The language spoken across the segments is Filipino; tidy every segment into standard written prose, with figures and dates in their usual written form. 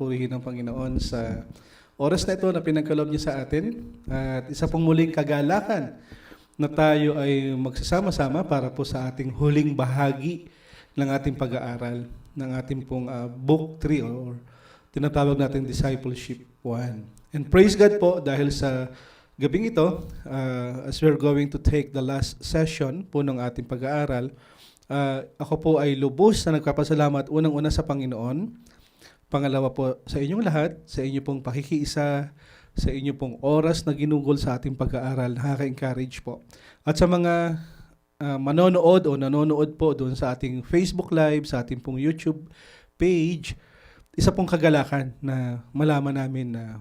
purihin ng Panginoon sa oras na ito na pinagkaloob niya sa atin. At isa pong muling kagalakan na tayo ay magsasama-sama para po sa ating huling bahagi ng ating pag-aaral ng ating pong Book 3 or tinatawag natin Discipleship 1. And praise God po dahil sa gabing ito, as we're going to take the last session po ng ating pag-aaral, ako po ay lubos na nagpapasalamat unang-una sa Panginoon. Pangalawa po sa inyong lahat, sa inyo pong pakikiisa, sa inyo pong oras na ginugol sa ating pag-aaral, nakaka-encourage po. At sa mga manonood o nanonood po doon sa ating Facebook Live, sa ating pong YouTube page, isa pong kagalakan na malaman namin na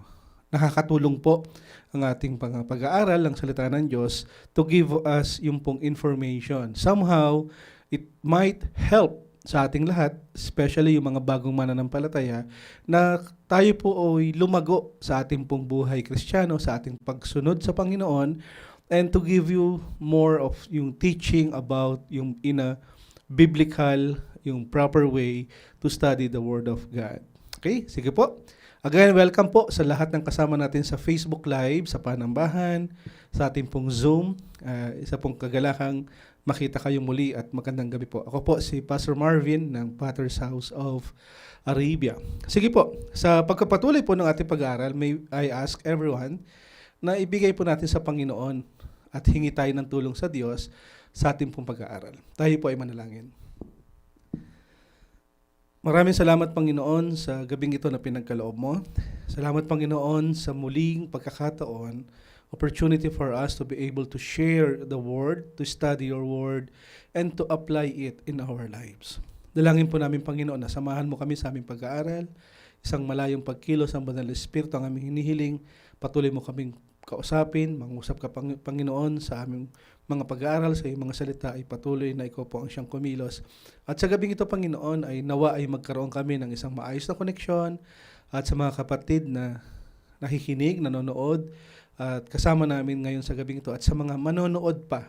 nakakatulong po ang ating pag-aaral ng salita ng Diyos to give us yung pong information. Somehow, it might help sa ating lahat, especially yung mga bagong mananampalataya, na tayo po ay lumago sa ating pong buhay Kristiyano, sa ating pagsunod sa Panginoon, and to give you more of yung teaching about yung in a biblical, yung proper way to study the Word of God. Okay? Sige po. Again, welcome po sa lahat ng kasama natin sa Facebook Live, sa Panambahan, sa ating pong Zoom. Isa pong kagalakang makita kayo muli at magandang gabi po. Ako po si Pastor Marvin ng Potter's House of Arabia. Sige po, sa pagkapatuloy po ng ating pag-aaral, may I ask everyone na ibigay po natin sa Panginoon at hingi tayo ng tulong sa Diyos sa ating pong pag-aaral. Tayo po ay manalangin. Maraming salamat, Panginoon, sa gabing ito na pinagkaloob mo. Salamat, Panginoon, sa muling pagkakataon, opportunity for us to be able to share the Word, to study your Word, and to apply it in our lives. Dalangin po namin, Panginoon, na samahan mo kami sa aming pag-aaral, isang malayong pagkilos ang Banal na Espiritu ang aming hinihiling, patuloy mo kaming kausapin, mangusap ka, Panginoon, sa aming mga pag-aaral, sa iyong mga salita ay patuloy na ikaw po ang siyang kumilos. At sa gabing ito, Panginoon, ay nawa ay magkaroon kami ng isang maayos na koneksyon at sa mga kapatid na nakikinig, nanonood, at kasama namin ngayon sa gabing ito at sa mga manonood pa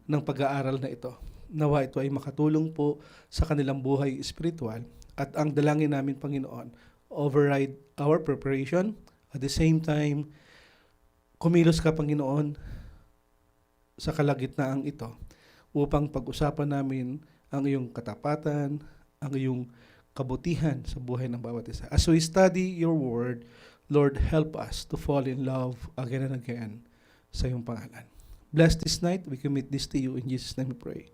ng pag-aaral na ito. Nawa ito ay makatulong po sa kanilang buhay espiritual at ang dalangin namin, Panginoon, override our preparation. At the same time, kumilos ka, Panginoon, sa kalagitnaan ito upang pag-usapan namin ang iyong katapatan, ang iyong kabutihan sa buhay ng bawat isa. As we study your word, Lord, help us to fall in love again and again sa iyong pangalan. Bless this night. We commit this to you. In Jesus' name we pray.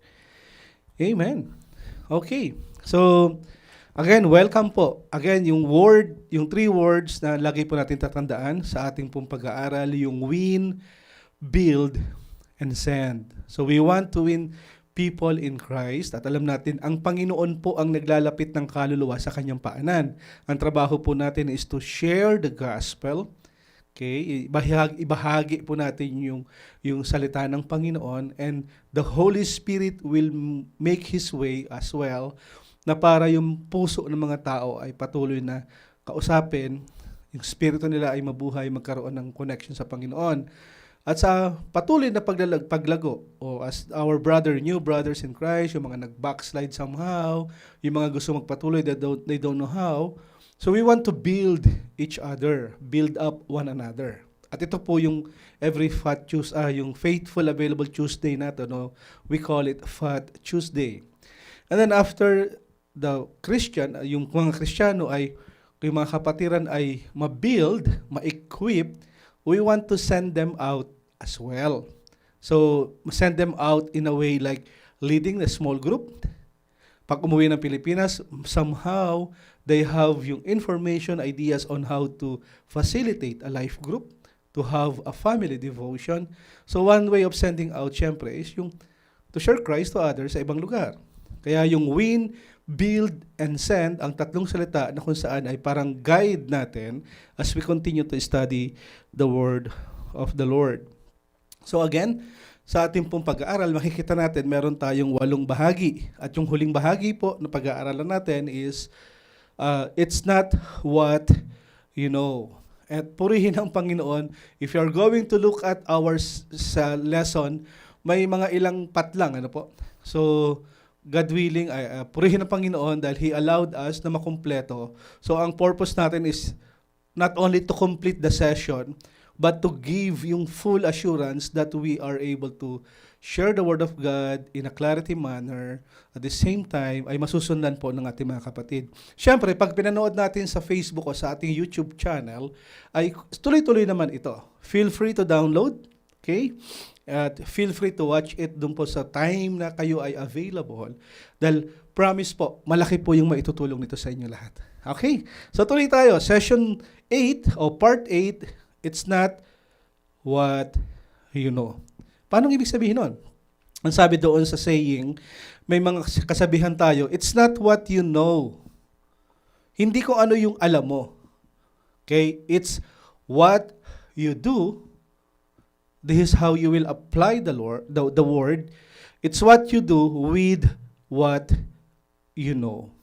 Amen. Okay. So, again, welcome po. Again, yung word, yung 3 words na lagi po natin tatandaan sa ating pong pag-aaral, yung win, build, and send. So, we want to win people in Christ at alam natin ang Panginoon po ang naglalapit ng kaluluwa sa kanyang paanan. Ang trabaho po natin is to share the gospel. Okay? Ibahagi po natin yung salita ng Panginoon and the Holy Spirit will make His way as well na para yung puso ng mga tao ay patuloy na kausapin, yung spirito nila ay mabuhay, magkaroon ng connection sa Panginoon. At sa patuloy na paglago, o as our new brothers in Christ, yung mga nag-backslide somehow, yung mga gusto magpatuloy, they don't know how. So we want to build each other, build up one another. At ito po yung every Fat Tuesday, yung Faithful Available Tuesday natin, no? We call it Fat Tuesday. And then after the Christian, yung mga Kristiyano ay, yung mga kapatiran ay ma-build, ma-equip, we want to send them out as well. So, send them out in a way like leading a small group. Pag umuwi ng Pilipinas, somehow they have yung information, ideas on how to facilitate a life group, to have a family devotion. So, one way of sending out, syempre, is yung to share Christ to others sa ibang lugar. Kaya yung win, build, and send, ang tatlong salita na kung saan ay parang guide natin as we continue to study the Word of the Lord. So again, sa ating pong pag-aaral, makikita natin meron tayong 8 bahagi. At yung huling bahagi po na pag-aaralan natin is, it's not what you know. At purihin ang Panginoon, if you're going to look at our lesson, may mga ilang patlang, ano po? So, God willing, ay purihin ang Panginoon dahil He allowed us na makumpleto. So ang purpose natin is not only to complete the session, but to give yung full assurance that we are able to share the Word of God in a clarity manner. At the same time, ay masusundan po ng ating mga kapatid. Siyempre, pag pinanood natin sa Facebook o sa ating YouTube channel, ay tuloy-tuloy naman ito. Feel free to download, okay? At feel free to watch it dun po sa time na kayo ay available. Dahil promise po, malaki po yung maitutulong nito sa inyo lahat. Okay? So tuloy tayo. Session 8 o part 8, it's not what you know. Paano ibig sabihin nun? Ang sabi doon sa saying, may mga kasabihan tayo, it's not what you know. Hindi ko ano yung alam mo. Okay? It's what you do. This is how you will apply the word. It's what you do with what you know.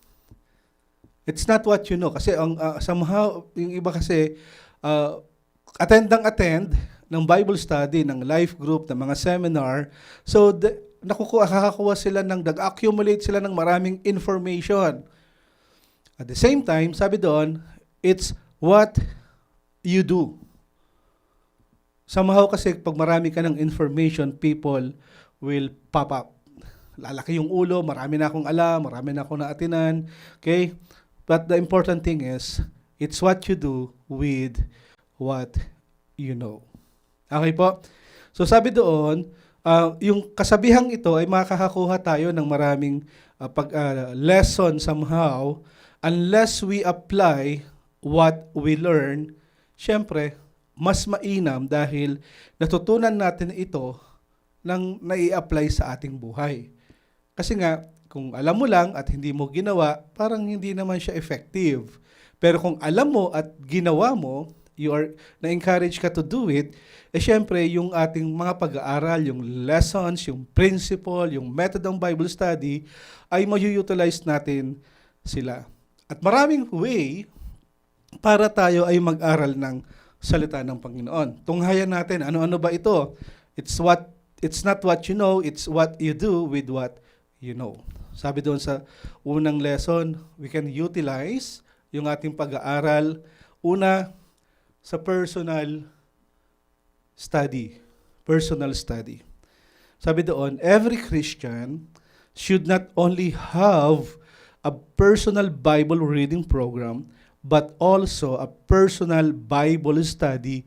It's not what you know. Kasi somehow, yung iba kasi, attend ng Bible study, ng life group, ng mga seminar. So, nakakakuha sila nag-accumulate sila ng maraming information. At the same time, sabi doon, it's what you do. Somehow kasi pag marami ka ng information, people will pop up. Lalaki yung ulo, marami na akong alam, marami na akong naatinan. Okay? But the important thing is, it's what you do with what you know. Okay po? So sabi doon, yung kasabihang ito ay makakakuha tayo ng maraming lesson somehow unless we apply what we learn. Syempre, mas mainam dahil natutunan natin ito nang nai-apply sa ating buhay. Kasi nga, kung alam mo lang at hindi mo ginawa, parang hindi naman siya effective. Pero kung alam mo at ginawa mo, na-encourage ka to do it, syempre yung ating mga pag-aaral, yung lessons, yung principle, yung method ng Bible study, ay ma-utilize natin sila. At maraming way para tayo ay mag-aral ng salita ng Panginoon. Tunghayan natin, ano-ano ba ito? It's not what you know, it's what you do with what you know. Sabi doon sa unang lesson, we can utilize yung ating pag-aaral. Una, sa personal study. Personal study. Sabi doon, every Christian should not only have a personal Bible reading program, but also a personal Bible study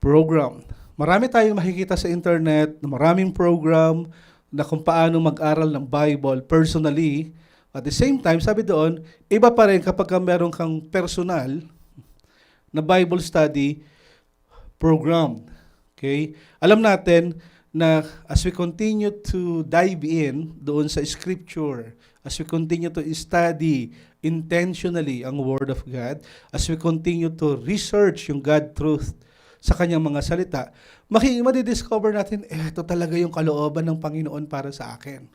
program. Marami tayong makikita sa internet na maraming program na kung paano mag-aral ng Bible personally. At the same time, sabi doon, iba pa rin kapag meron kang personal na Bible study program. Okay? Alam natin na as we continue to dive in doon sa Scripture, as we continue to study intentionally ang Word of God, as we continue to research yung God truth sa kanyang mga salita, madidiscover natin, ito talaga yung kalooban ng Panginoon para sa akin.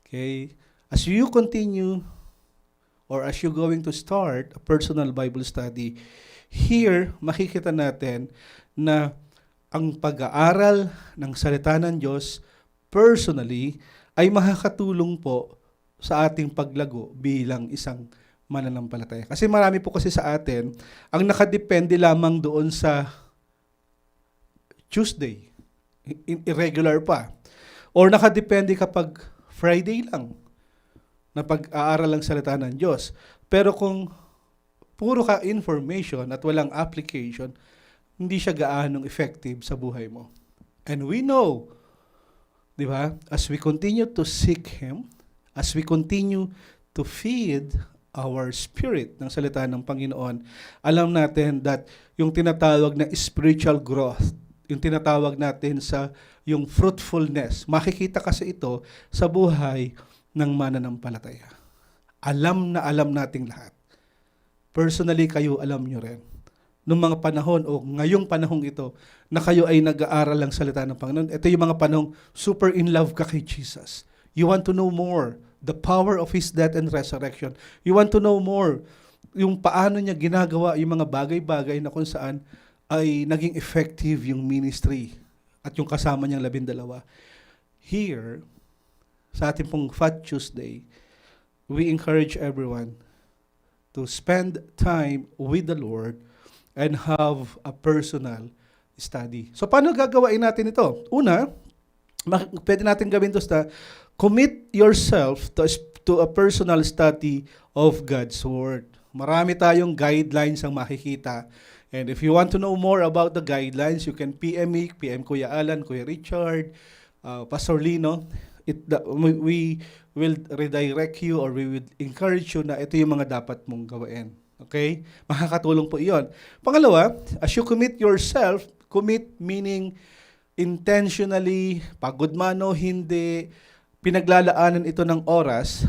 Okay? As you continue, or as you're going to start a personal Bible study, here, makikita natin na ang pag-aaral ng salita ng Diyos personally ay makakatulong po sa ating paglago bilang isang mananampalataya. Kasi marami po kasi sa atin ang nakadepende lamang doon sa Tuesday, irregular pa. Or nakadepende kapag Friday lang na pag-aaral ng salita ng Diyos. Pero kung puro ka information at walang application, hindi siya gaanong effective sa buhay mo. And we know, di ba, as we continue to seek Him, as we continue to feed our spirit ng salita ng Panginoon, alam natin that yung tinatawag na spiritual growth, yung tinatawag natin sa yung fruitfulness, makikita kasi ito sa buhay ng mananampalataya. Alam na alam nating lahat. Personally, kayo alam nyo rin. Noong mga panahon o ngayong panahong ito na kayo ay nag-aaral ng salita ng Panginoon, ito yung mga panahong super in love ka kay Jesus. You want to know more the power of His death and resurrection. You want to know more yung paano niya ginagawa yung mga bagay-bagay na kung saan ay naging effective yung ministry at yung kasama niyang 12. Here, sa ating pong Fat Tuesday, we encourage everyone to spend time with the Lord and have a personal study. So paano gagawain natin ito? Una, pwede natin gawin to sa commit yourself to a personal study of God's Word. Marami tayong guidelines ang makikita. And if you want to know more about the guidelines, you can PM me, PM Kuya Alan, Kuya Richard, Pastor Lino. We will redirect you or we will encourage you na ito yung mga dapat mong gawin. Okay? Makakatulong po iyon. Pangalawa, as you commit yourself, commit meaning intentionally, pagod man o hindi, pinaglalaanan ito ng oras,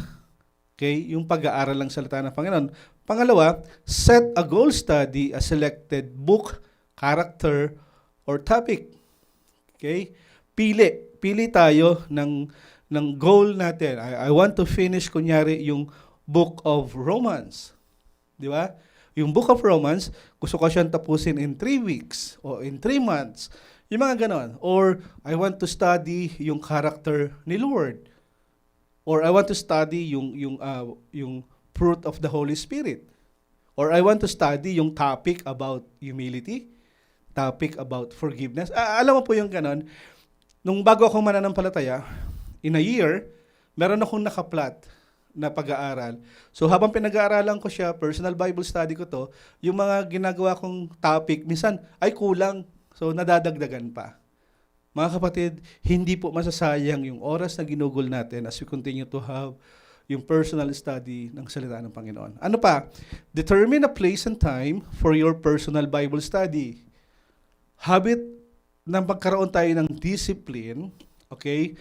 okay, yung pag-aaral ng salita ng Panginoon. Pangalawa, set a goal study, a selected book, character, or topic. Okay? Pili tayo ng goal natin. I want to finish, kunyari, yung Book of Romans. Di ba? Yung Book of Romans, gusto ko siyang tapusin in 3 weeks or in 3 months. Yung mga ganon. Or, I want to study yung character ni Lord. Or, I want to study yung fruit of the Holy Spirit. Or, I want to study yung topic about humility, topic about forgiveness. Alam mo po yung ganon. Nung bago ako mananampalataya, in a year, meron akong nakaplat na pag-aaral. So habang pinag-aaralan ko siya, personal Bible study ko to, yung mga ginagawa kong topic, minsan ay kulang. So nadadagdagan pa. Mga kapatid, hindi po masasayang yung oras na ginugol natin as we continue to have yung personal study ng salita ng Panginoon. Ano pa? Determine a place and time for your personal Bible study. Habit na magkaroon tayo ng discipline, okay?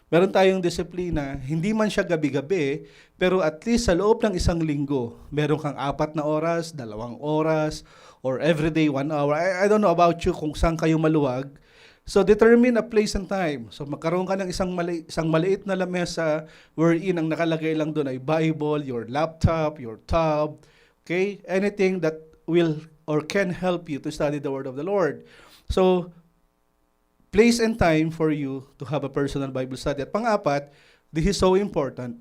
Meron tayong disiplina, hindi man siya gabi-gabi, pero at least sa loob ng 1 linggo, meron kang 4 na oras, 2 oras, or everyday 1 hour. I don't know about you kung saan kayo maluwag. So determine a place and time. So magkaroon ka ng isang maliit na lamesa wherein ang nakalagay lang doon ay Bible, your laptop, your tab, okay? Anything that will or can help you to study the Word of the Lord. So, place and time for you to have a personal Bible study. At pang-apat, this is so important,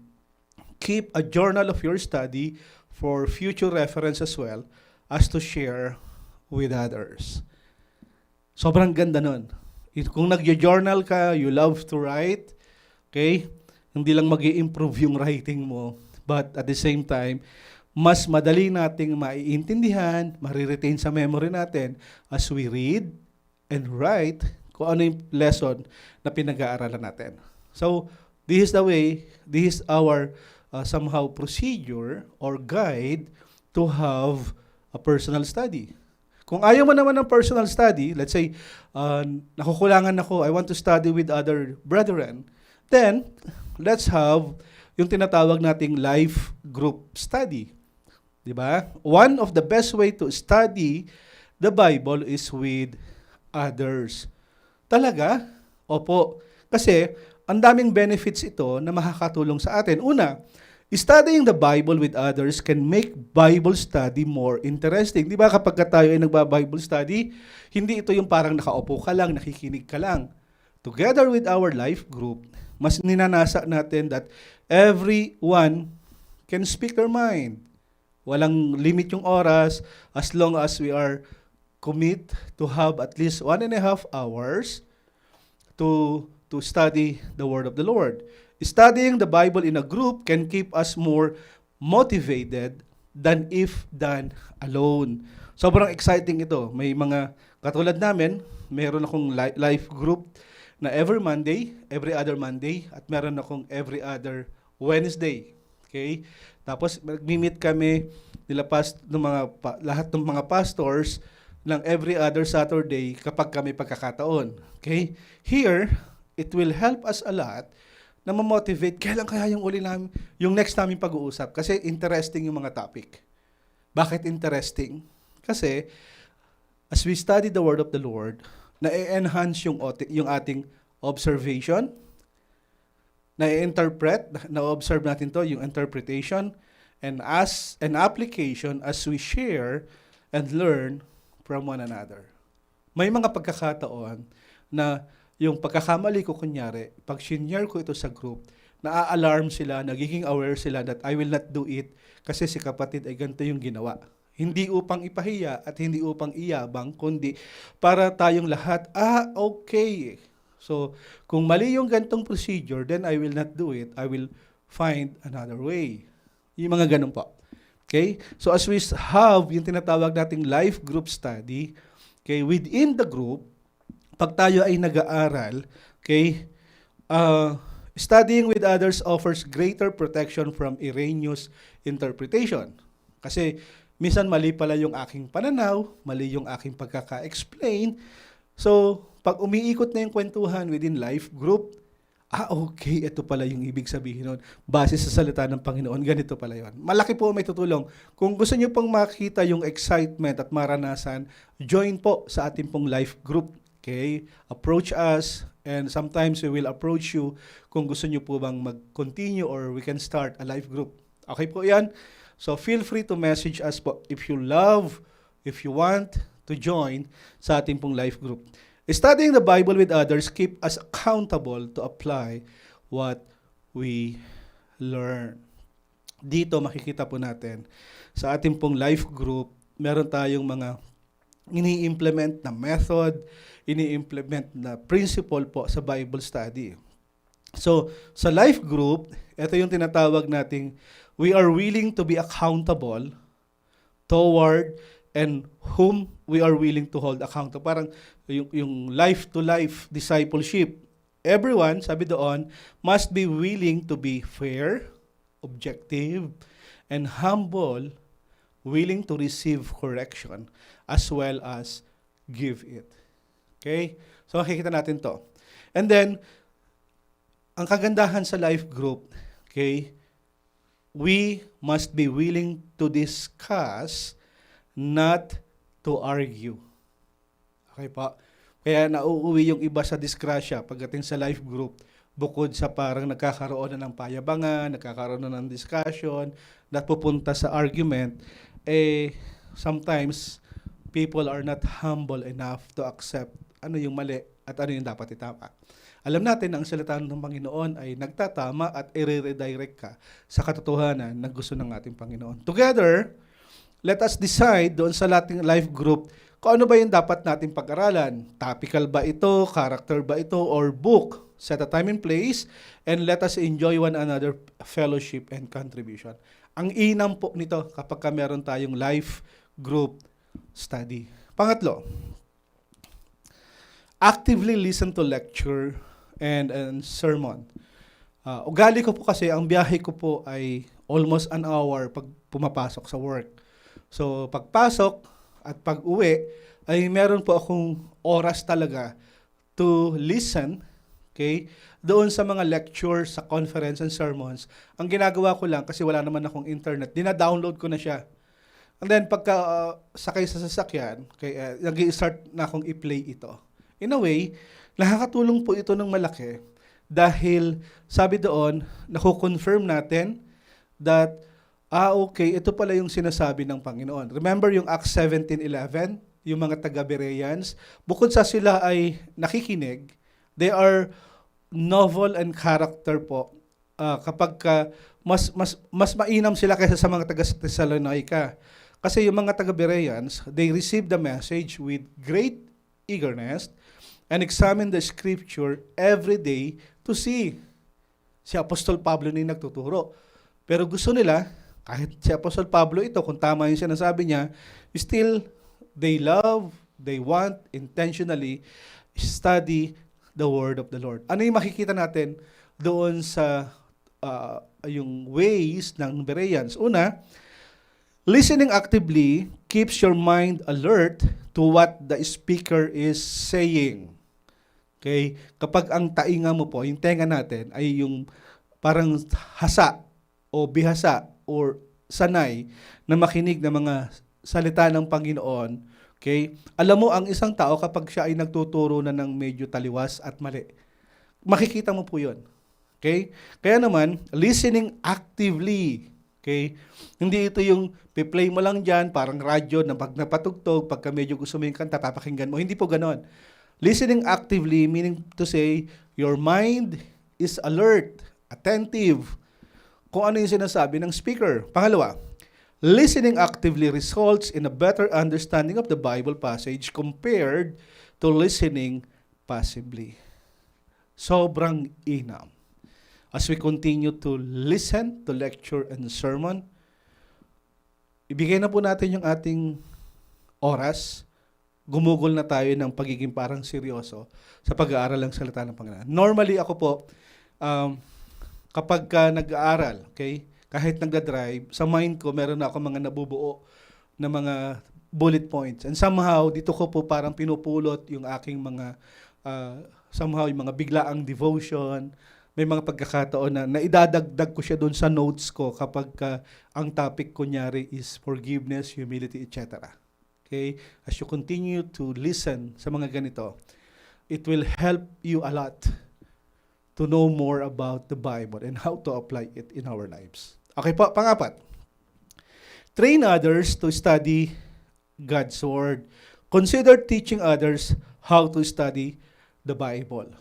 keep a journal of your study for future reference as well as to share with others. Sobrang ganda nun. Kung nag-journal ka, you love to write, okay? Hindi lang mag-i-improve yung writing mo, but at the same time, mas madali nating maiintindihan, mariretain sa memory natin as we read and write kung ano yung lesson na pinag-aaralan natin. So, this is the way, this is our somehow procedure or guide to have a personal study. Kung ayaw mo naman ng personal study, let's say, nakukulangan ako, I want to study with other brethren, then, let's have yung tinatawag nating life group study. Diba? One of the best way to study the Bible is with others. Talaga? Opo. Kasi, ang daming benefits ito na makakatulong sa atin. Una, studying the Bible with others can make Bible study more interesting. Di ba kapag tayo ay nagba-Bible study, hindi ito yung parang nakaupo ka lang, nakikinig ka lang. Together with our life group, mas ninanasa natin that everyone can speak their mind. Walang limit yung oras as long as we are commit to have at least 1.5 hours to study the Word of the Lord. Studying the Bible in a group can keep us more motivated than if done alone. Sobrang exciting ito. May mga katulad namin, meron akong life group na every other Monday, at meron akong every other Wednesday. Okay? Tapos mag-meet kami lahat ng mga pastors ng every other Saturday kapag kami pagkakataon. Okay? Here, it will help us a lot na ma-motivate, kailan kaya yung next namin pag-uusap? Kasi interesting yung mga topic. Bakit interesting? Kasi, as we study the Word of the Lord, na-enhance yung ating observation, na-interpret, na-observe natin to, yung interpretation, and as an application as we share and learn from one another. May mga pagkakataon na yung pagkakamali ko kunyari, pag senior ko ito sa group, naa-alarm sila, nagiging aware sila that I will not do it kasi si kapatid ay ganito yung ginawa. Hindi upang ipahiya at hindi upang iyabang, kundi para tayong lahat, okay. So, kung mali yung gantong procedure, then I will not do it. I will find another way. Yung mga ganun po. Okay? So, as we have yung tinatawag nating life group study, okay, within the group, pag tayo ay nag-aaral, okay, studying with others offers greater protection from erroneous interpretation. Kasi minsan mali pala yung aking pananaw, mali yung aking pagkaka-explain. So, pag umiikot na yung kwentuhan within life group, okay, ito pala yung ibig sabihin nun. Base sa salita ng Panginoon, ganito pala yun. Malaki po may tutulong. Kung gusto nyo pong makita yung excitement at maranasan, join po sa ating pong life group. Okay? Approach us, and sometimes we will approach you kung gusto nyo po bang mag-continue or we can start a life group. Okay po yan? So feel free to message us po if you love, if you want to join sa ating pong life group. Studying the Bible with others keep us accountable to apply what we learn. Dito makikita po natin sa ating pong life group, meron tayong mga ini-implement na method, ini-implement na principle po sa Bible study. So, sa life group, ito yung tinatawag nating we are willing to be accountable toward and whom we are willing to hold accountable. Parang yung life-to-life discipleship. Everyone, sabi doon, must be willing to be fair, objective, and humble, willing to receive correction, as well as give it. Okay? So, makikita natin to. And then, ang kagandahan sa life group, okay, we must be willing to discuss, not to argue. Okay pa? Kaya nauuwi yung iba sa disgrasya pagdating sa life group, bukod sa parang nagkakaroon na ng payabangan, nagkakaroon na ng discussion, na pupunta sa argument, sometimes people are not humble enough to accept ano yung mali at ano yung dapat itama. Alam natin na ang salita ng Panginoon ay nagtatama at i-redirect ka sa katotohanan na gusto ng ating Panginoon. Together, let us decide doon sa ating life group kung ano ba yung dapat nating pag-aralan. Topical ba ito, character ba ito, or book. Set a time and place, and let us enjoy one another fellowship and contribution. Ang inam po nito kapag meron tayong life group study. Pangatlo, actively listen to lecture and sermon. Ugali ko po kasi, ang biyahe ko po ay almost an hour pag pumapasok sa work. So, pagpasok at pag-uwi, ay meron po akong oras talaga to listen, okay, doon sa mga lectures, sa conference and sermons. Ang ginagawa ko lang, kasi wala naman akong internet, dina-download ko na siya. And then, pagka sakay sa sasakyan, okay, nag-i-start na akong i-play ito. In a way, nakakatulong po ito ng malaki dahil sabi doon, nakukonfirm natin that okay, ito pala yung sinasabi ng Panginoon. Remember yung Acts 17:11, yung mga taga-Bereans, bukod sa sila ay nakikinig, they are novel and character po. Kapag mas mainam sila kaysa sa mga taga-Thessalonica. Kasi yung mga taga-Bereans, they received the message with great eagerness and examine the scripture every day to see. Si Apostol Pablo na yung nagtuturo. Pero gusto nila, kahit si Apostol Pablo ito, kung tama yung sinasabi niya, still, they love, they want, intentionally, study the word of the Lord. Ano yung makikita natin doon sa yung ways ng Bereans? Una, listening actively keeps your mind alert to what the speaker is saying. Okay? Kapag ang tainga mo po, yung tenga natin, ay yung parang hasa o bihasa or sanay na makinig ng mga salita ng Panginoon, okay? Alam mo, ang isang tao kapag siya ay nagtuturo na ng medyo taliwas at mali, makikita mo po yun. Okay? Kaya naman, listening actively. Okay? Hindi ito yung piplay mo lang dyan, parang radyo na pag napatugtog, pagka medyo gusto mo yung kanta, papakinggan mo. Hindi po ganon. Listening actively, meaning to say, your mind is alert, attentive kung ano yung sinasabi ng speaker. Pangalawa, listening actively results in a better understanding of the Bible passage compared to listening passively. Sobrang inam. As we continue to listen to lecture and sermon, ibigay na po natin yung ating oras. Gumugol na tayo ng pagiging parang seryoso sa pag-aaral ng salita ng Panginoon. Normally ako po, kapag nag-aaral, okay, kahit nagda-drive, sa mind ko meron na ako mga nabubuo na mga bullet points. And somehow, dito ko po parang pinupulot yung aking mga, somehow yung mga biglaang devotion. May mga pagkakataon na naidadagdag ko siya doon sa notes ko kapag ang topic kunyari is forgiveness, humility, etc. Okay? As you continue to listen sa mga ganito, it will help you a lot to know more about the Bible and how to apply it in our lives. Okay po, pang-apat. Train others to study God's Word. Consider teaching others how to study the Bible.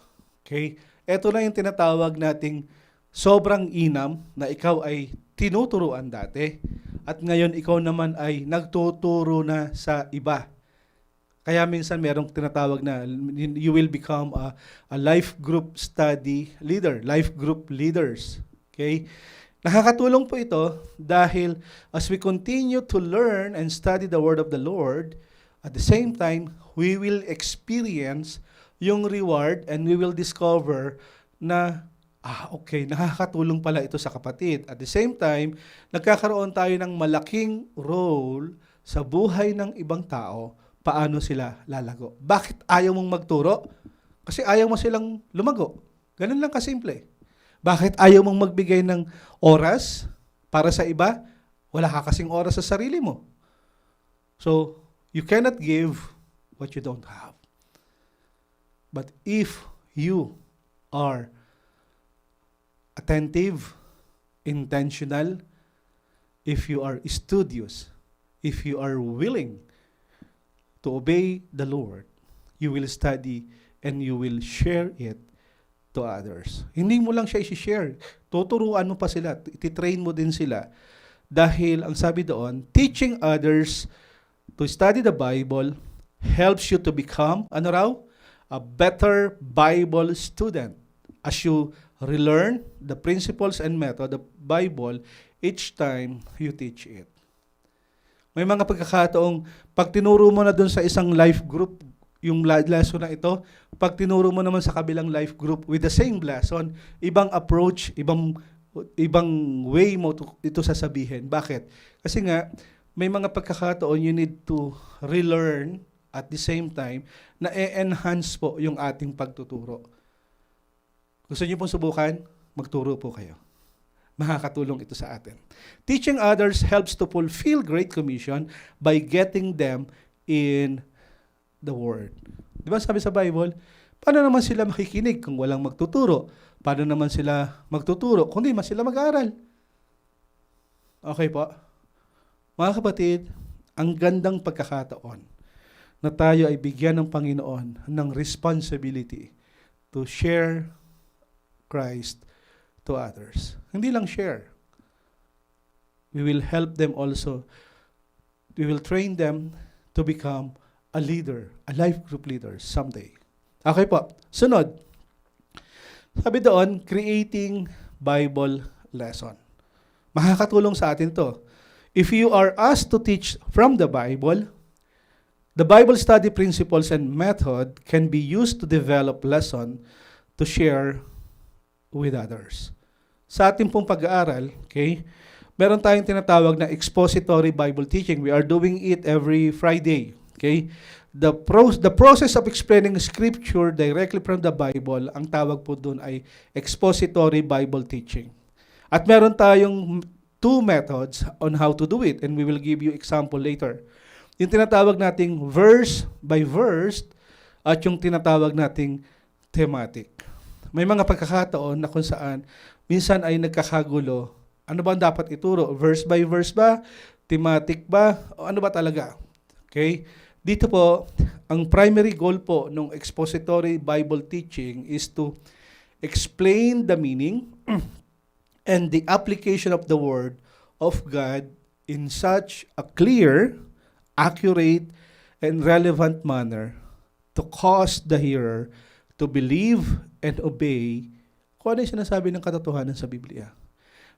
Okay? Ito na yung tinatawag nating sobrang inam na ikaw ay tinuturuan dati at ngayon ikaw naman ay nagtuturo na sa iba. Kaya minsan merong tinatawag na you will become a life group study leader, life group leaders. Okay? Nakakatulong po ito dahil as we continue to learn and study the Word of the Lord, at the same time, we will experience yung reward and we will discover na okay, nakakatulong pala ito sa kapatid. At the same time, nagkakaroon tayo ng malaking role sa buhay ng ibang tao, paano sila lalago. Bakit ayaw mong magturo? Kasi ayaw mo silang lumago. Ganun lang kasimple. Bakit ayaw mong magbigay ng oras para sa iba? Wala ka kasing oras sa sarili mo. So, you cannot give what you don't have. But if you are attentive, intentional, if you are studious, if you are willing to obey the Lord, you will study and you will share it to others. Hindi mo lang siya i-share. Tuturuan mo pa sila. Iti-train mo din sila. Dahil, ang sabi doon, teaching others to study the Bible helps you to become, ano raw? A better Bible student. As you relearn the principles and method of the Bible each time you teach it. May mga pagkakataong pag tinuro mo na doon sa isang life group, yung lesson na ito, pag tinuro mo naman sa kabilang life group with the same lesson, ibang approach, ibang way mo ito sasabihin. Bakit? Kasi nga, may mga pagkakataon you need to relearn at the same time na e-enhance po yung ating pagtuturo. Gusto niyo pong subukan? Magturo po kayo. Makakatulong ito sa atin. Teaching others helps to fulfill Great Commission by getting them in the Word. Di ba sabi sa Bible, paano naman sila makikinig kung walang magtuturo? Paano naman sila magtuturo kung di man sila mag-aaral? Okay po. Mga kapatid, ang gandang pagkakataon na tayo ay bigyan ng Panginoon ng responsibility to share Christ to others. Hindi lang share. We will help them also. We will train them to become a leader, a life group leader someday. Okay po. Sunod. Sabi doon, creating Bible lesson. Makakatulong sa atin to. If you are asked to teach from the Bible study principles and method can be used to develop lesson to share with others. Sa ating pong pag-aaral, okay, meron tayong tinatawag na expository Bible teaching. We are doing it every Friday. Okay? The process of explaining Scripture directly from the Bible, ang tawag po doon ay expository Bible teaching. At meron tayong two methods on how to do it, and we will give you example later. Yung tinatawag nating verse by verse at yung tinatawag nating thematic. May mga pagkakataon na kung saan minsan ay nagkakagulo. Ano ba ang dapat ituro? Verse by verse ba? Thematic ba? O ano ba talaga? Okay? Dito po, ang primary goal po ng expository Bible teaching is to explain the meaning, and the application of the Word of God in such a clear, accurate, and relevant manner to cause the hearer to believe and obey kung ano yung sinasabi ng katotohanan sa Biblia.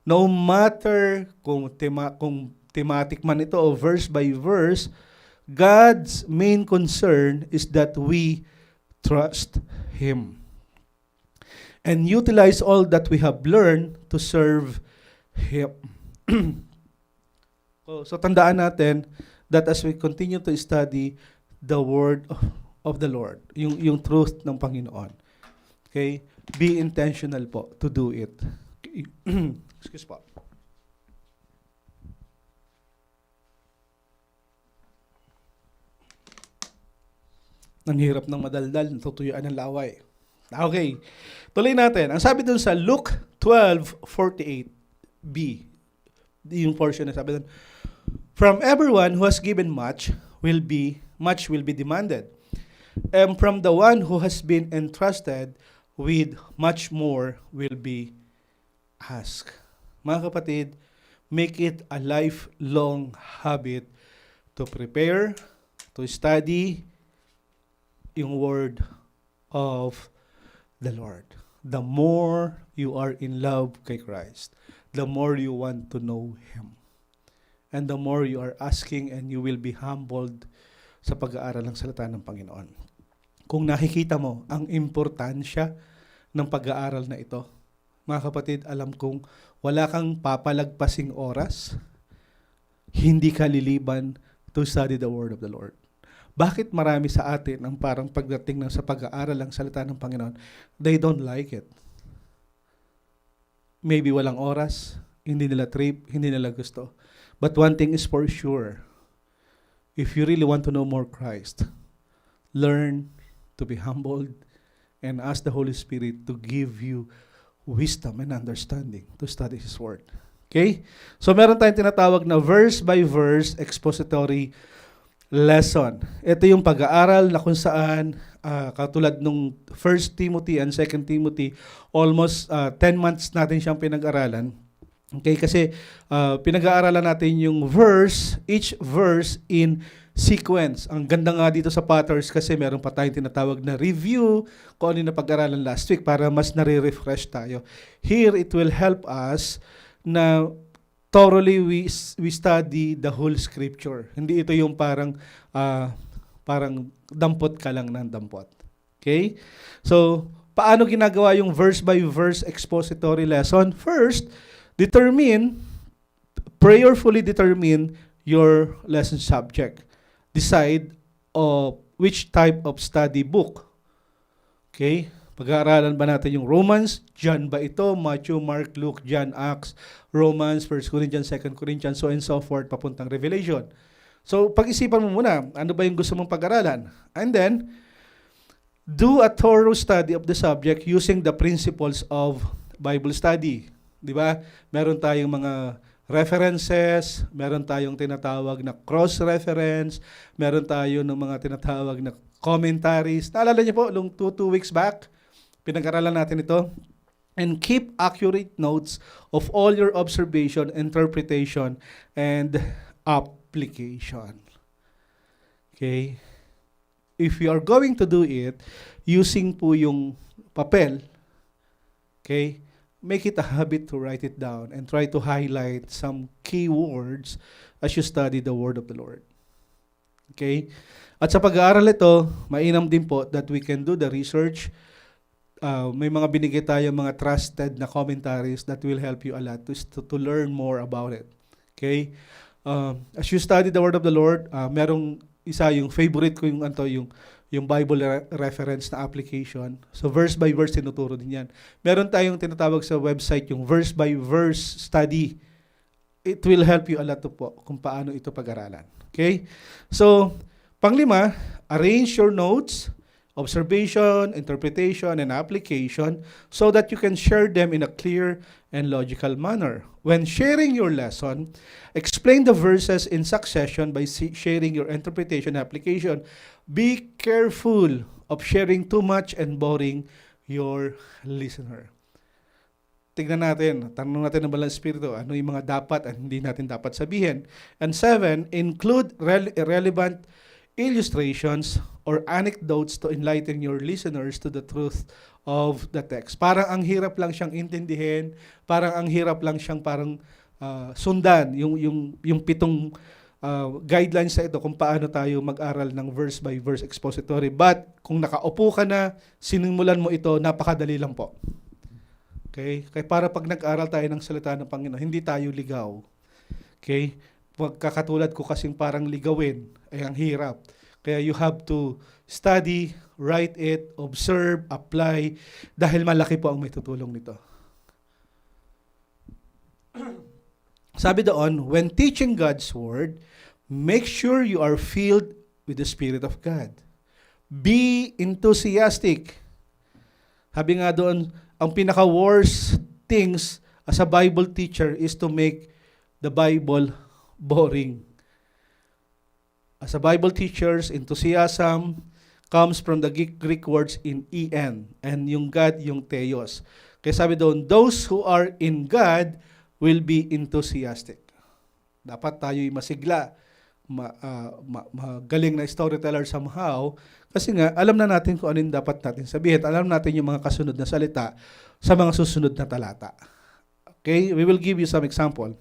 No matter kung thematic man ito o verse by verse, God's main concern is that we trust Him and utilize all that we have learned to serve Him. So tandaan natin that as we continue to study the Word of the Lord, yung truth ng Panginoon, okay, be intentional po to do it. Excuse po. Ang hirap ng madaldal, natutuyuan ng laway. Okay, tuloy natin. Ang sabi dun sa Luke 12:48b, yung portion na sabi dun, from everyone who has given much will be demanded. And from the one who has been entrusted with much more will be asked. Mga kapatid, make it a lifelong habit to prepare, to study yung word of the Lord. The more you are in love kay Christ, the more you want to know Him. And the more you are asking and you will be humbled sa pag-aaral ng salita ng Panginoon. Kung nakikita mo ang importansya ng pag-aaral na ito, mga kapatid, alam kong wala kang papalagpasing oras, hindi ka liliban to study the Word of the Lord. Bakit marami sa atin ang parang pagdating sa pag-aaral ng salita ng Panginoon, they don't like it? Maybe walang oras, hindi nila trip, hindi nila gusto. But one thing is for sure, if you really want to know more Christ, learn to be humbled and ask the Holy Spirit to give you wisdom and understanding to study His Word. Okay? So meron tayong tinatawag na verse by verse expository lesson. Ito yung pag-aaral na kung saan katulad nung 1 Timothy and 2 Timothy, almost 10 months natin siyang pinag-aralan. Okay, kasi pinag-aaralan natin yung each verse in sequence. Ang ganda nga dito sa Patterns kasi meron pa tayong tinatawag na review kung ano yung napag-aralan last week para mas nare-refresh tayo. Here, it will help us na thoroughly we study the whole scripture. Hindi ito yung parang dampot ka lang ng dampot. Okay? So, paano ginagawa yung verse by verse expository lesson? First, prayerfully determine your lesson subject. Decide which type of study book. Okay? Pag-aaralan ba natin yung Romans? John ba ito? Matthew, Mark, Luke, John, Acts, Romans, 1 Corinthians, 2 Corinthians, so and so forth, papuntang Revelation. So, pag-isipan mo muna, ano ba yung gusto mong pag-aralan? And then, do a thorough study of the subject using the principles of Bible study. Di ba? Meron tayong mga references, meron tayong tinatawag na cross-reference, meron tayo ng mga tinatawag na commentaries. Naalala niyo po, nung 2 weeks back, pinag-aralan natin ito. And keep accurate notes of all your observation, interpretation, and application. Okay? If you are going to do it, using po yung papel, okay, make it a habit to write it down and try to highlight some key words as you study the Word of the Lord. Okay? At sa pag-aaral ito, mainam din po that we can do the research. May mga binigay tayo mga trusted na commentaries that will help you a lot to learn more about it. Okay? As you study the Word of the Lord, merong isa yung favorite ko yung Bible reference na application. So verse by verse tinuturo din yan. Meron tayong tinatawag sa website yung verse by verse study. It will help you a lot po kung paano ito pag-aralan. Okay? So, panglima, arrange your notes, observation, interpretation, and application so that you can share them in a clear and logical manner. When sharing your lesson, explain the verses in succession by sharing your interpretation and application. Be careful of sharing too much and boring your listener. tignan natin, tanong natin ng Banal na Espiritu, ano yung mga dapat at hindi natin dapat sabihin. And 7, include relevant illustrations or anecdotes to enlighten your listeners to the truth of the text. Parang ang hirap lang siyang intindihin, parang ang hirap lang siyang parang sundan yung pitong guidelines sa ito kung paano tayo mag-aral ng verse by verse expository. But kung nakaupo ka na, sinimulan mo ito, napakadali lang po. Okay? Kaya para pag nag-aral tayo ng salita ng Panginoon, hindi tayo ligaw. Okay? Pagkakatulad ko kasing parang ligawin, ay ang hirap. Kaya you have to study, write it, observe, apply, dahil malaki po ang may tutulong nito. Sabi doon, when teaching God's Word, make sure you are filled with the Spirit of God. Be enthusiastic. Sabi nga doon, ang pinaka-worst things as a Bible teacher is to make the Bible boring. As a Bible teacher, enthusiasm comes from the Greek words in en, and yung God, yung theos. Kaya sabi doon, those who are in God will be enthusiastic. Dapat tayo'y masigla, magaling na storyteller somehow, kasi nga, alam na natin kung ano yung dapat natin sabihin. Alam natin yung mga kasunod na salita sa mga susunod na talata. Okay? We will give you some example.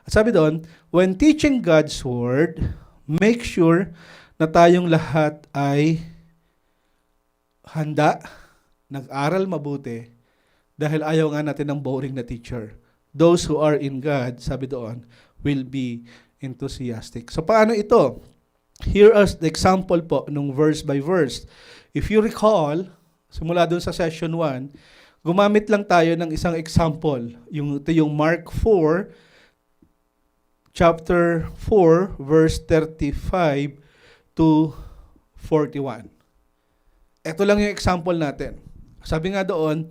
At sabi doon, when teaching God's Word, make sure na tayong lahat ay handa, nag-aral mabuti, dahil ayaw nga natin ng boring na teacher. Those who are in God, sabi doon, will be enthusiastic. So paano ito? Here is the example po nung verse by verse. If you recall, simula doon sa session 1, gumamit lang tayo ng isang example. Ito yung Mark 4, chapter 4, verse 35 to 41. Ito lang yung example natin. Sabi nga doon,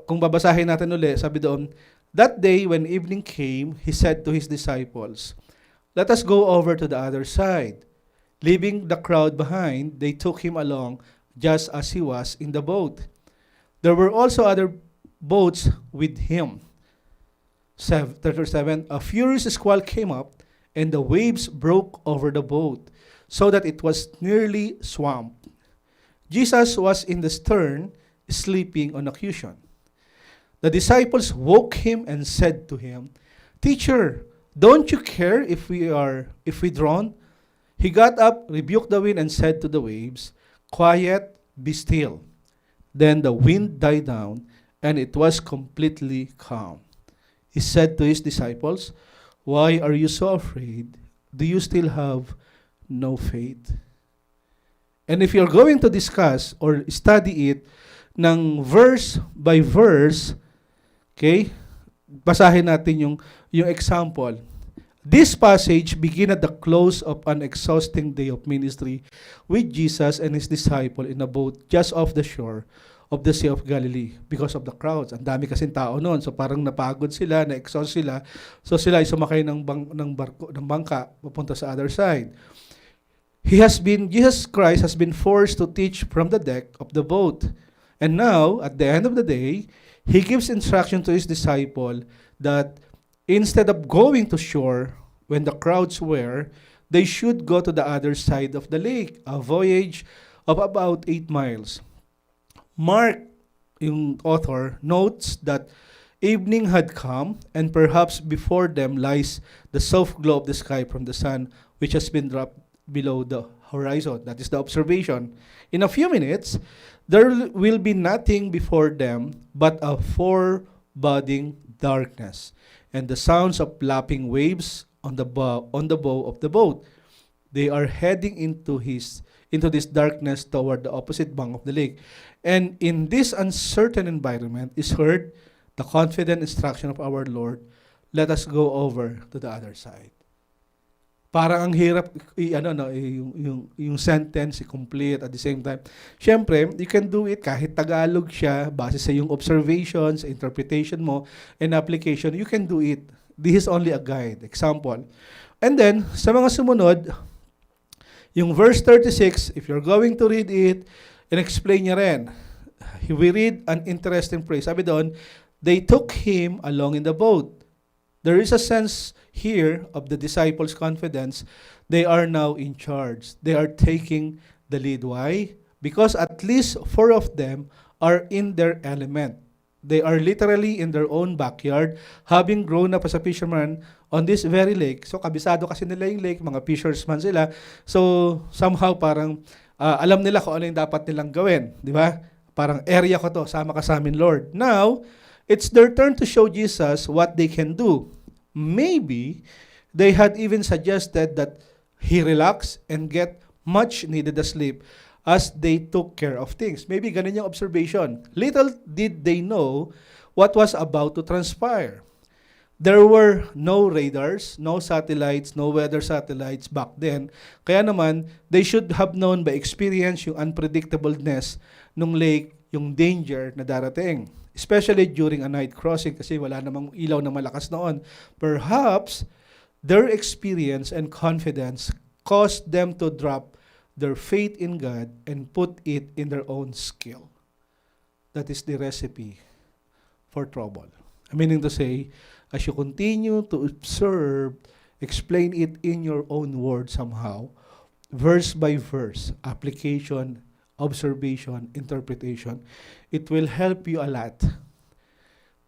kung babasahin natin ulit, sabi doon, that day when evening came, he said to his disciples, let us go over to the other side. Leaving the crowd behind, they took him along just as he was in the boat. There were also other boats with him. 37, a furious squall came up, and the waves broke over the boat, so that it was nearly swamped. Jesus was in the stern, sleeping on a cushion. The disciples woke him and said to him, Teacher, don't you care if we drown? He got up, rebuked the wind, and said to the waves, Quiet, be still. Then the wind died down, and it was completely calm. He said to his disciples, Why are you so afraid? Do you still have no faith? And if you're going to discuss or study it ng verse by verse, okay, basahin natin yung example. This passage begin at the close of an exhausting day of ministry with Jesus and his disciple in a boat just off the shore of the Sea of Galilee because of the crowds. Ang dami kasing tao noon, so parang napagod sila, na-exhaust sila, so sila ay sumakay ng bangka papunta sa other side. Jesus Christ has been forced to teach from the deck of the boat. And now, at the end of the day, he gives instruction to his disciple that instead of going to shore when the crowds were, they should go to the other side of the lake, a voyage of about 8 miles. Mark, yung author, notes that evening had come, and perhaps before them lies the soft glow of the sky from the sun, which has been dropped below the horizon. That is the observation. In a few minutes, there will be nothing before them but a foreboding darkness, and the sounds of lapping waves on the bow of the boat. They are heading into this darkness toward the opposite bank of the lake. And in this uncertain environment is heard the confident instruction of our Lord, let us go over to the other side. Parang ang hirap yung sentence i-complete at the same time. Siyempre, you can do it kahit Tagalog siya, base sa yung observations, interpretation mo, and application, you can do it. This is only a guide, example. And then, sa mga sumunod, yung verse 36, if you're going to read it, and explain niya rin. We read an interesting phrase. Sabi doon, they took him along in the boat. There is a sense here of the disciples' confidence. They are now in charge. They are taking the lead. Why? Because at least four of them are in their element. They are literally in their own backyard, having grown up as a fisherman on this very lake. So, kabisado kasi nila yung lake, mga fishermen sila. So, somehow parang alam nila kung ano yung dapat nilang gawin. Di ba? Parang area ko to, sama ka sa amin, Lord. Now, it's their turn to show Jesus what they can do. Maybe, they had even suggested that he relax and get much needed sleep as they took care of things. Maybe ganun yung observation. Little did they know what was about to transpire. There were no radars, no satellites, no weather satellites back then. Kaya naman, they should have known by experience yung unpredictableness ng lake, yung danger na darating. Especially during a night crossing kasi wala namang ilaw na malakas noon. Perhaps, their experience and confidence caused them to drop their faith in God and put it in their own skill. That is the recipe for trouble. Meaning to say, as you continue to observe, explain it in your own words somehow, verse by verse, application, observation, interpretation, it will help you a lot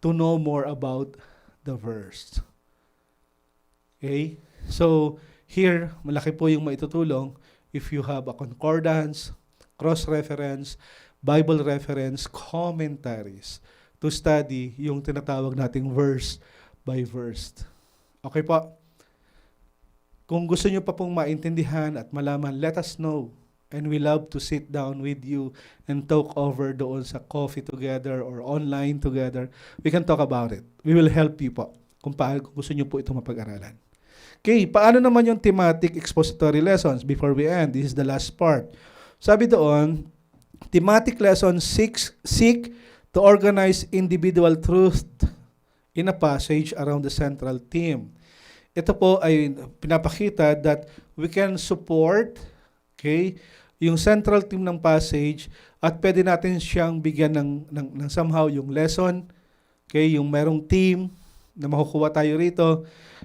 to know more about the verse. Okay? So, here, malaki po yung maitutulong if you have a concordance, cross-reference, Bible reference, commentaries to study yung tinatawag nating verse by verse. Okay po? Kung gusto nyo pa pong maintindihan at malaman, let us know. And we love to sit down with you and talk over doon sa coffee together or online together. We can talk about it. We will help you po kung gusto nyo po itong mapag-aralan. Okay, paano naman yung thematic expository lessons before we end? This is the last part. Sabi doon, thematic lesson 6, seek to organize individual truth in a passage around the central theme. Ito po ay pinapakita that we can support, okay, yung central theme ng passage at pwede natin siyang bigyan ng somehow yung lesson, okay, yung merong theme na makukuha tayo rito.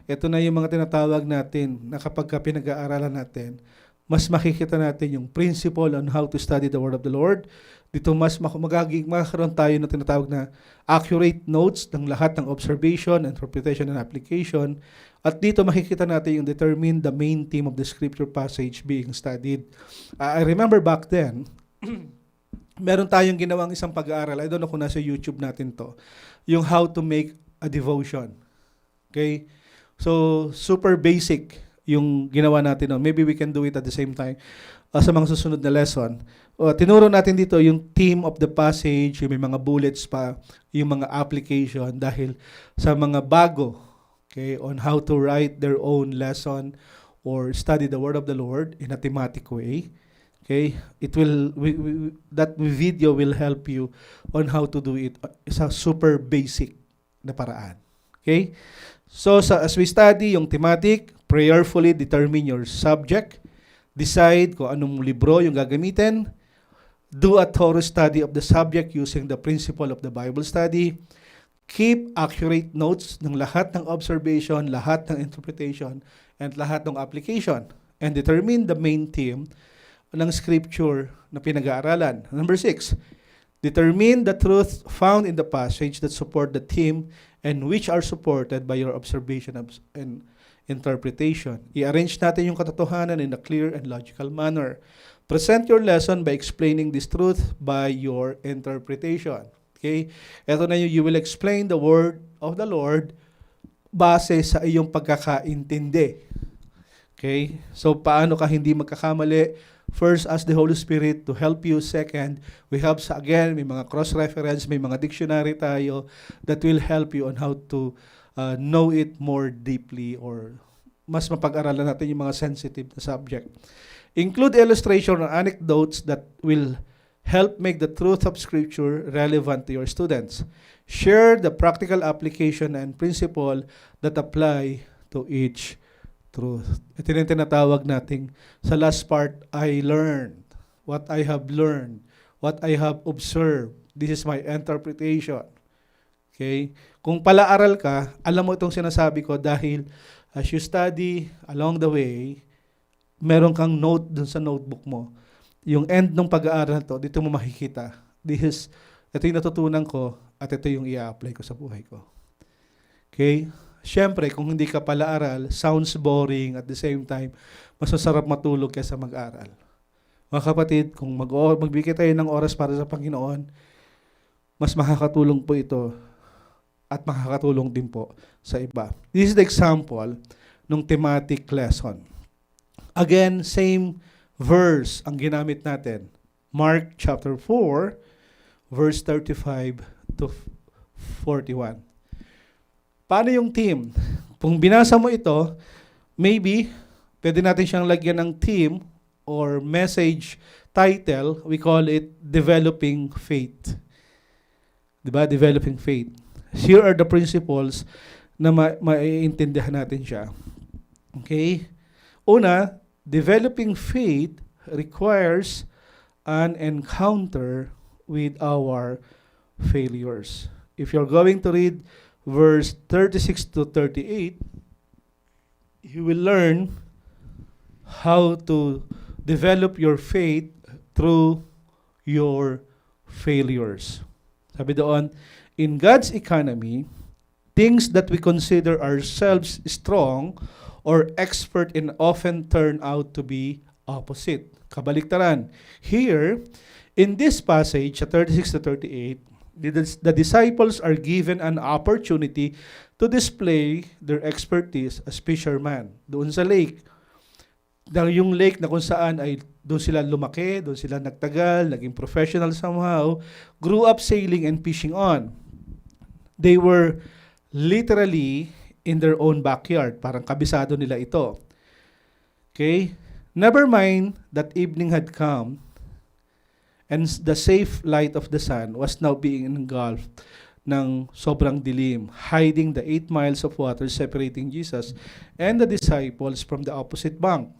Ito na yung mga tinatawag natin na kapag pinag-aaralan natin, mas makikita natin yung principle on how to study the Word of the Lord. Dito mas magkakaroon tayo ng tinatawag na accurate notes ng lahat ng observation, interpretation, and application. At dito makikita natin yung determine the main theme of the scripture passage being studied. I remember back then, meron tayong ginawang isang pag-aaral. I don't know kung nasa YouTube natin to. Yung how to make a devotion. Okay? So, super basic yung ginawa natin noon. Maybe we can do it at the same time sa mga susunod na lesson. Tinuro natin dito yung theme of the passage, yung may mga bullets pa, yung mga application dahil sa mga bago, okay, on how to write their own lesson or study the Word of the Lord in a thematic way. Okay? It will that video will help you on how to do it sa super basic na paraan. Okay? So, as we study yung thematic, prayerfully determine your subject, decide kung anong libro yung gagamitin, do a thorough study of the subject using the principle of the Bible study, keep accurate notes ng lahat ng observation, lahat ng interpretation, and lahat ng application, and determine the main theme ng scripture na pinag-aaralan. Number 6, determine the truth found in the passage that support the theme and which are supported by your observation and interpretation. I-arrange natin yung katotohanan in a clear and logical manner. Present your lesson by explaining this truth by your interpretation. Okay? Ito na you will explain the word of the Lord base sa iyong pagkakaintindi. Okay? So, paano ka hindi magkakamali? First, ask the Holy Spirit to help you. Second, we have, again, may mga cross-reference, may mga dictionary tayo that will help you on how to know it more deeply or mas mapag-aralan natin yung mga sensitive na subject. Include illustration or anecdotes that will help make the truth of Scripture relevant to your students. Share the practical application and principle that apply to each truth. Ito yung tinatawag nating sa last part, I learned, what I have learned, what I have observed. This is my interpretation. Okay? Kung palaaral ka, alam mo itong sinasabi ko dahil as you study along the way, meron kang note dun sa notebook mo. Yung end ng pag-aaral to, dito mo makikita. Ito yung natutunan ko at ito yung i-apply ko sa buhay ko. Okay? Siyempre, kung hindi ka palaaral, sounds boring at the same time, mas masarap matulog kaysa mag-aral. Mga kapatid, kung magbigay tayo ng oras para sa Panginoon, mas makakatulong po ito at makakatulong din po sa iba. This is the example ng thematic lesson. Again, same verse ang ginamit natin. Mark chapter 4, verse 35 to 41. Paano yung theme? Kung binasa mo ito, maybe, pwede natin siyang lagyan ng theme or message title. We call it Developing Faith. Diba? Developing Faith. Here are the principles na maiintindihan natin siya. Okay? Una, developing faith requires an encounter with our failures. If you're going to read verse 36 to 38, you will learn how to develop your faith through your failures. Sabi doon, in God's economy, things that we consider ourselves strong or expert in often turn out to be opposite. Kabaliktaran. Here, in this passage, 36 to 38, the disciples are given an opportunity to display their expertise as fishermen doon sa lake. Yung lake na kung saan ay doon sila lumaki, doon sila nagtagal, naging professional somehow, grew up sailing and fishing on. They were literally in their own backyard. Parang kabisado nila ito. Okay? Never mind that evening had come and the safe light of the sun was now being engulfed ng sobrang dilim, hiding the 8 miles of water separating Jesus and the disciples from the opposite bank.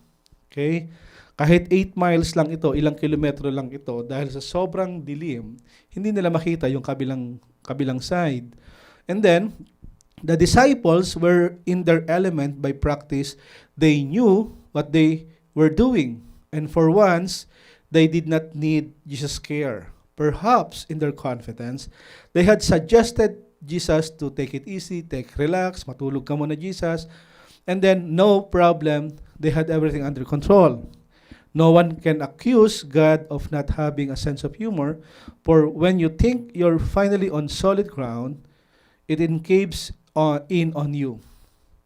Okay? Kahit 8 miles lang ito, ilang kilometro lang ito, dahil sa sobrang dilim, hindi nila makita yung kabilang side. And then, the disciples were in their element by practice. They knew what they were doing. And for once, they did not need Jesus' care. Perhaps in their confidence, they had suggested Jesus to take it easy, relax, matulog ka muna Jesus. And then, no problem, they had everything under control. No one can accuse God of not having a sense of humor, for when you think you're finally on solid ground, it encaves in on you.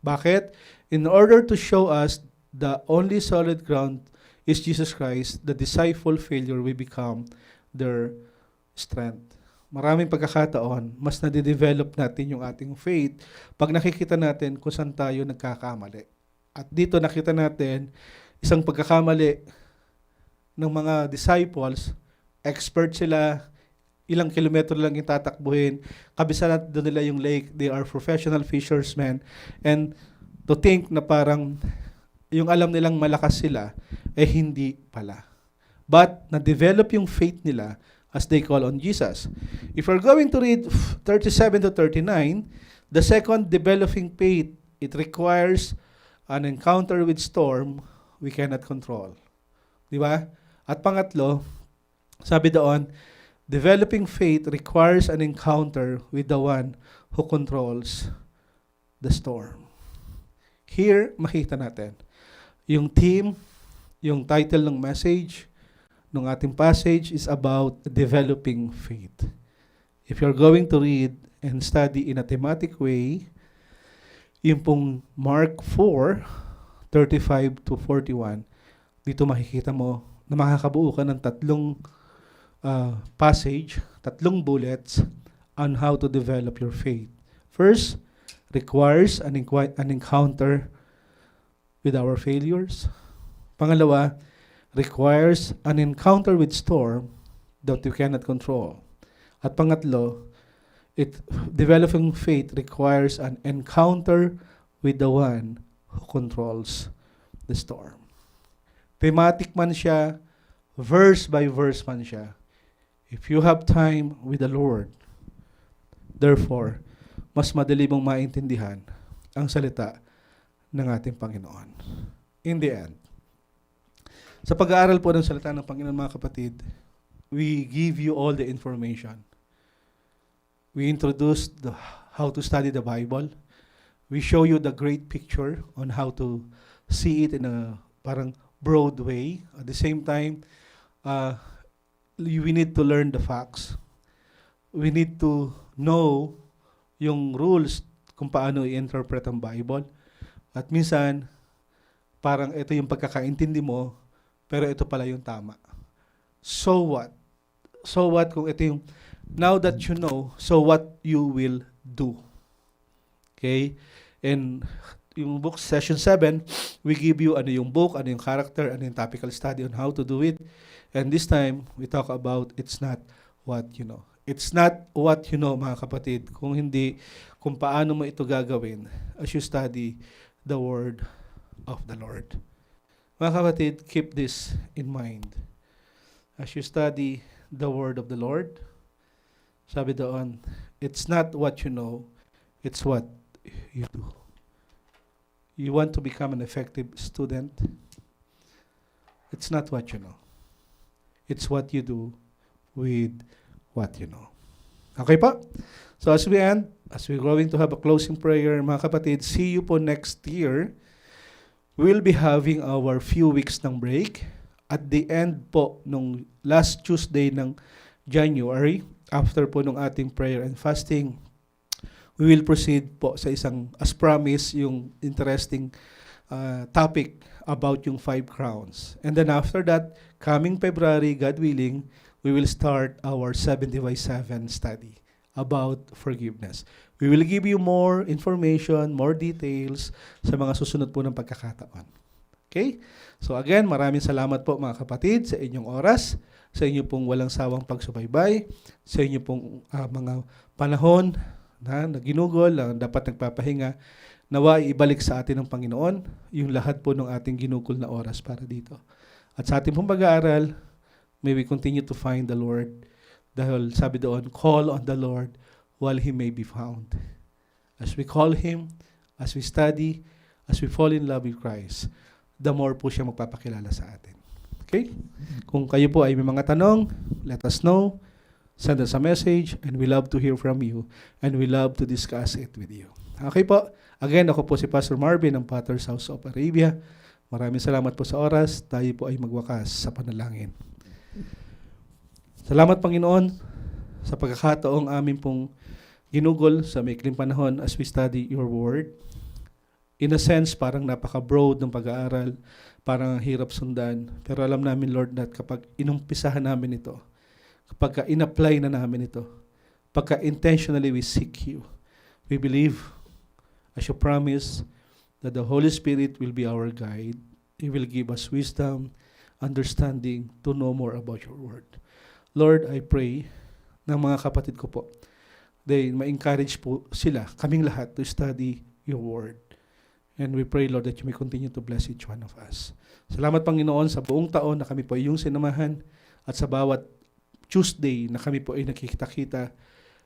Bakit? In order to show us the only solid ground is Jesus Christ, the disciple failure will become their strength. Maraming pagkakataon, mas nade-develop natin yung ating faith pag nakikita natin kung saan tayo nagkakamali. At dito nakita natin isang pagkakamali ng mga disciples, expert sila, ilang kilometro lang yung tatakbuhin, kabisado doon nila yung lake, they are professional fishermen, and to think na parang yung alam nilang malakas sila, hindi pala. But na-develop yung faith nila as they call on Jesus. If we're going to read 37 to 39, the second developing faith, it requires an encounter with storm we cannot control. Di ba? At pangatlo, sabi doon, developing faith requires an encounter with the one who controls the storm. Here, makita natin. Yung theme, yung title ng message, ng ating passage is about developing faith. If you're going to read and study in a thematic way, yung pong Mark 4, 35 to 41, dito makikita mo na makakabuo ka ng tatlong passage, tatlong bullets on how to develop your faith. First, requires an encounter with our failures. Pangalawa, requires an encounter with storm that you cannot control. At pangatlo, developing faith requires an encounter with the one who controls the storm. Thematic man siya, verse by verse man siya. If you have time with the Lord, Therefore, mas madali mong maintindihan ang salita ng ating Panginoon. In the end, sa pag-aaral po ng salita ng Panginoon, mga kapatid, we give you all the information. We introduce how to study the Bible. We show you the great picture on how to see it in a parang broad way. At the same time, we need to learn the facts. We need to know yung rules kung paano i-interpret ang Bible. At minsan, parang ito yung pagkakaintindi mo, pero ito pala yung tama. So what? So what kung ito yung, now that you know, so what you will do? Okay? And yung book, session 7, we give you ano yung book, ano yung character, ano yung topical study on how to do it. And this time, we talk about it's not what you know. It's not what you know, mga kapatid, kung hindi, kung paano mo ito gagawin as you study the Word of the Lord. Mga kapatid, keep this in mind. As you study the Word of the Lord, sabi doon, it's not what you know, it's what you do. You want to become an effective student? It's not what you know. It's what you do with what you know. Okay po? So as we end, as we're going to have a closing prayer, mga kapatid, see you po next year. We'll be having our few weeks ng break. At the end po, nung last Tuesday ng January, after po nung ating prayer and fasting, we will proceed po sa isang, as promised, yung interesting topic about yung 5 crowns. And then after that, coming February, God willing, we will start our 70/7 study about forgiveness. We will give you more information, more details sa mga susunod po ng pagkakataon. Okay? So again, maraming salamat po mga kapatid sa inyong oras, sa inyo pong walang sawang pagsubaybay, sa inyo pong mga panahon na ginugol, dapat nagpapahinga, nawa ibalik sa atin ng Panginoon yung lahat po ng ating ginugol na oras para dito. At sa ating pong pag-aaral, may we continue to find the Lord. Dahil sabi doon, call on the Lord while He may be found. As we call Him, as we study, as we fall in love with Christ, the more po siya magpapakilala sa atin. Okay? Kung kayo po ay may mga tanong, let us know. Send us a message and we love to hear from you and we love to discuss it with you. Okay po. Again, ako po si Pastor Marvin ng Potter's House of Arabia. Maraming salamat po sa oras. Tayo po ay magwakas sa panalangin. Salamat Panginoon sa pagkakataong amin pong ginugol sa maikling panahon as we study your word. In a sense, parang napaka-broad ng pag-aaral, parang hirap sundan. Pero alam namin, Lord, that kapag inumpisahan namin ito, kapag in-apply na namin ito, pagka intentionally we seek you, we believe, as you promise, that the Holy Spirit will be our guide. He will give us wisdom, understanding to know more about your word. Lord, I pray ng mga kapatid ko po, they ma-encourage po sila, kaming lahat, to study your word. And we pray, Lord, that you may continue to bless each one of us. Salamat, Panginoon, sa buong taon na kami po ay iyong sinamahan at sa bawat Tuesday na kami po ay nakikita-kita.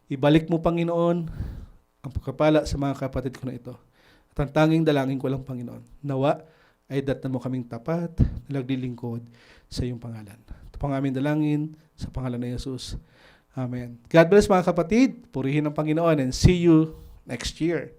Ibalik mo, Panginoon, ang pagkapala sa mga kapatid ko na ito. At ang tanging dalangin ko lang, Panginoon, nawa ay datnan mo kaming tapat na naglilingkod sa iyong pangalan. Ito pang aming dalangin sa pangalan ni Jesus. Amen. God bless mga kapatid. Purihin ang Panginoon and see you next year.